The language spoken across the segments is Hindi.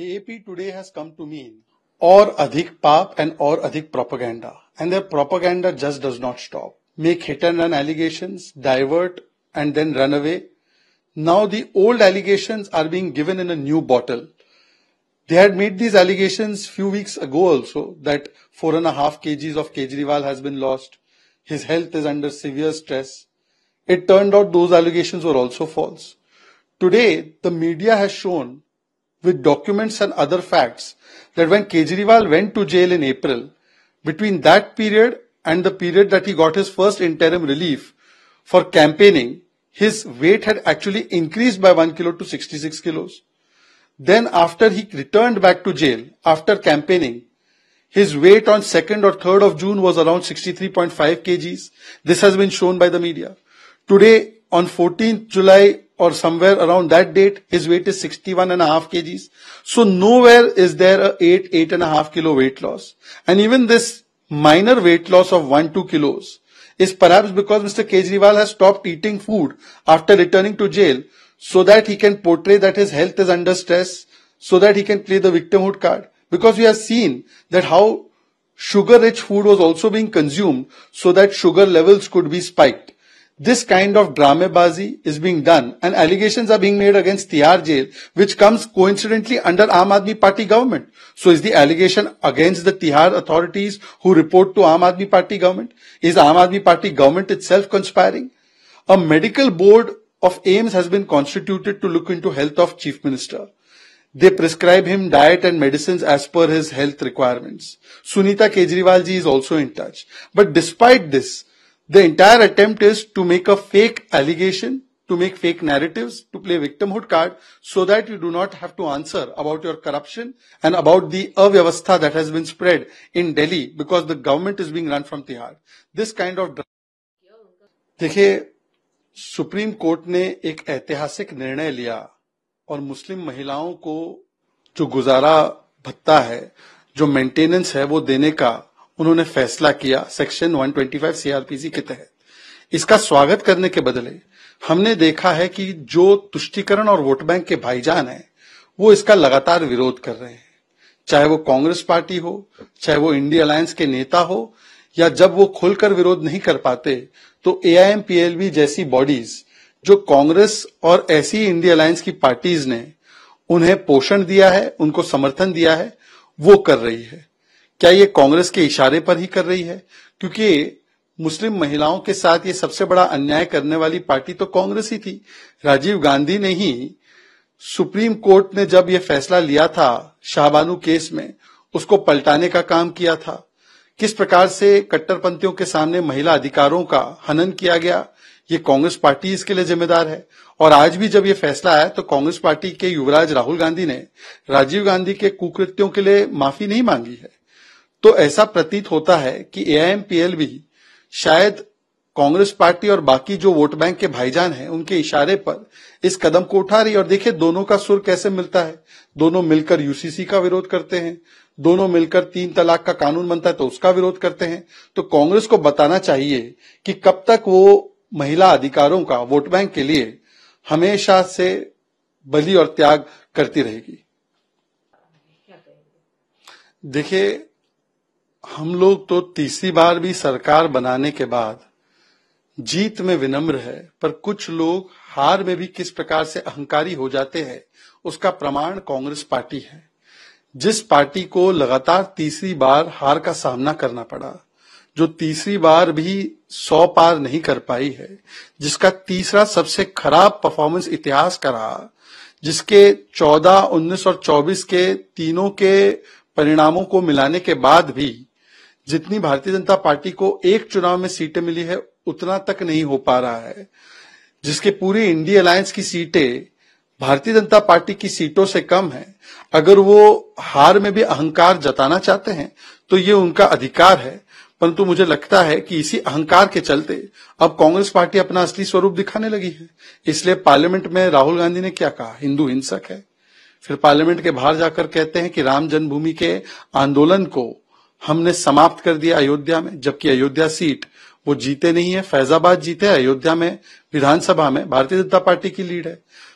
AP today has come to mean or adhik paap and or adhik propaganda. And their propaganda just does not stop. Make hit and run allegations, divert and then run away. Now the old allegations are being given in a new bottle. They had made these allegations few weeks ago also that 4.5 kgs of Kejriwal has been lost. His health is under severe stress. It turned out those allegations were also false. Today, the media has shown with documents and other facts that when Kejriwal went to jail in April, between that period and the period that he got his first interim relief for campaigning, his weight had actually increased by 1 kilo to 66 kilos. Then after he returned back to jail, after campaigning, his weight on 2nd or 3rd of June was around 63.5 kgs. This has been shown by the media. Today, on 14th July or somewhere around that date, his weight is 61.5 kgs. So nowhere is there a 8.5 kilo weight loss. And even this minor weight loss of 1-2 kilos is perhaps because Mr. Kejriwal has stopped eating food after returning to jail so that he can portray that his health is under stress, so that he can play the victimhood card. Because we have seen that how sugar-rich food was also being consumed so that sugar levels could be spiked. This kind of dramabazi is being done and allegations are being made against Tihar jail, which comes coincidentally under Aam Aadmi Party government. So is the allegation against the Tihar authorities who report to Aam Aadmi Party government? Is Aam Aadmi Party government itself conspiring? A medical board of AIIMS has been constituted to look into health of Chief Minister. They prescribe him diet and medicines as per his health requirements. Sunita Kejriwal ji is also in touch. But despite this, the entire attempt is to make a fake allegation, to make fake narratives, to play victimhood card so that you do not have to answer about your corruption and about the avyavastha that has been spread in Delhi because the government is being run from Tihar. This kind of... देखिए, सुप्रीम कोर्ट ने एक ऐतिहासिक निर्णय लिया और मुस्लिम महिलाओं को जो गुजारा भत्ता है, जो मेंटेनेंस है, वो देने का उन्होंने फैसला किया सेक्शन 125 सीआरपीसी के तहत। इसका स्वागत करने के बदले हमने देखा है कि जो तुष्टीकरण और वोट बैंक के भाईजान हैं, वो इसका लगातार विरोध कर रहे हैं। चाहे वो कांग्रेस पार्टी हो, चाहे वो इंडिया अलायंस के नेता हो, या जब वो खुलकर विरोध नहीं कर पाते तो एआईएमपीएलबी जैसी बॉडीज जो कांग्रेस और ऐसी इंडिया अलायंस की पार्टीज ने उन्हें पोषण दिया है, उनको समर्थन दिया है, वो कर रही है। क्या ये कांग्रेस के इशारे पर ही कर रही है? क्योंकि मुस्लिम महिलाओं के साथ ये सबसे बड़ा अन्याय करने वाली पार्टी तो कांग्रेस ही थी। राजीव गांधी ने ही सुप्रीम कोर्ट ने जब ये फैसला लिया था शाहबानू केस में, उसको पलटाने का काम किया था। किस प्रकार से कट्टरपंथियों के सामने महिला अधिकारों का हनन किया गया, ये कांग्रेस पार्टी इसके लिए जिम्मेदार है। और आज भी जब ये फैसला आया तो कांग्रेस पार्टी के युवराज राहुल गांधी ने राजीव गांधी के कुकृत्यों के लिए माफी नहीं मांगी है। तो ऐसा प्रतीत होता है कि एआईएमपीएलबी शायद कांग्रेस पार्टी और बाकी जो वोट बैंक के भाईजान हैं उनके इशारे पर इस कदम को उठा रही है। और देखिए दोनों का सुर कैसे मिलता है। दोनों मिलकर यूसीसी का विरोध करते हैं, दोनों मिलकर 3 तलाक का कानून बनता है तो उसका विरोध करते हैं। तो कांग्रेस को बताना चाहिए कि कब तक वो महिला अधिकारों का वोट बैंक के लिए हमेशा से बलि और त्याग करती रहेगी। देखिए, हम लोग तो तीसरी बार भी सरकार बनाने के बाद जीत में विनम्र है, पर कुछ लोग हार में भी किस प्रकार से अहंकारी हो जाते हैं उसका प्रमाण कांग्रेस पार्टी है। जिस पार्टी को लगातार तीसरी बार हार का सामना करना पड़ा, जो तीसरी बार भी 100 पार नहीं कर पाई है, जिसका तीसरा सबसे खराब परफॉर्मेंस इतिहास का रहा, जिसके 14, 19 और 24 के तीनों के परिणामों को मिलाने के बाद भी जितनी भारतीय जनता पार्टी को एक चुनाव में सीटें मिली है उतना तक नहीं हो पा रहा है, जिसके पूरी इंडिया अलायंस की सीटें भारतीय जनता पार्टी की सीटों से कम है। अगर वो हार में भी अहंकार जताना चाहते हैं तो ये उनका अधिकार है, परंतु मुझे लगता है कि इसी अहंकार के चलते अब कांग्रेस पार्टी अपना असली स्वरूप दिखाने लगी है। इसलिए पार्लियामेंट में राहुल गांधी ने क्या कहा, हिंदू हिंसक है। फिर पार्लियामेंट के बाहर जाकर कहते हैं कि राम जन्मभूमि के आंदोलन को हमने समाप्त कर दिया अयोध्या में, जबकि अयोध्या सीट वो जीते नहीं है, फैजाबाद जीते, अयोध्या में विधानसभा में भारतीय जनता पार्टी की लीड है।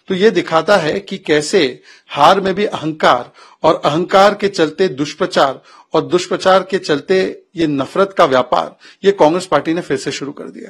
तो ये दिखाता है कि कैसे हार में भी अहंकार और अहंकार के चलते दुष्प्रचार और दुष्प्रचार के चलते ये नफरत का व्यापार ये कांग्रेस पार्टी ने फिर से शुरू कर दिया है।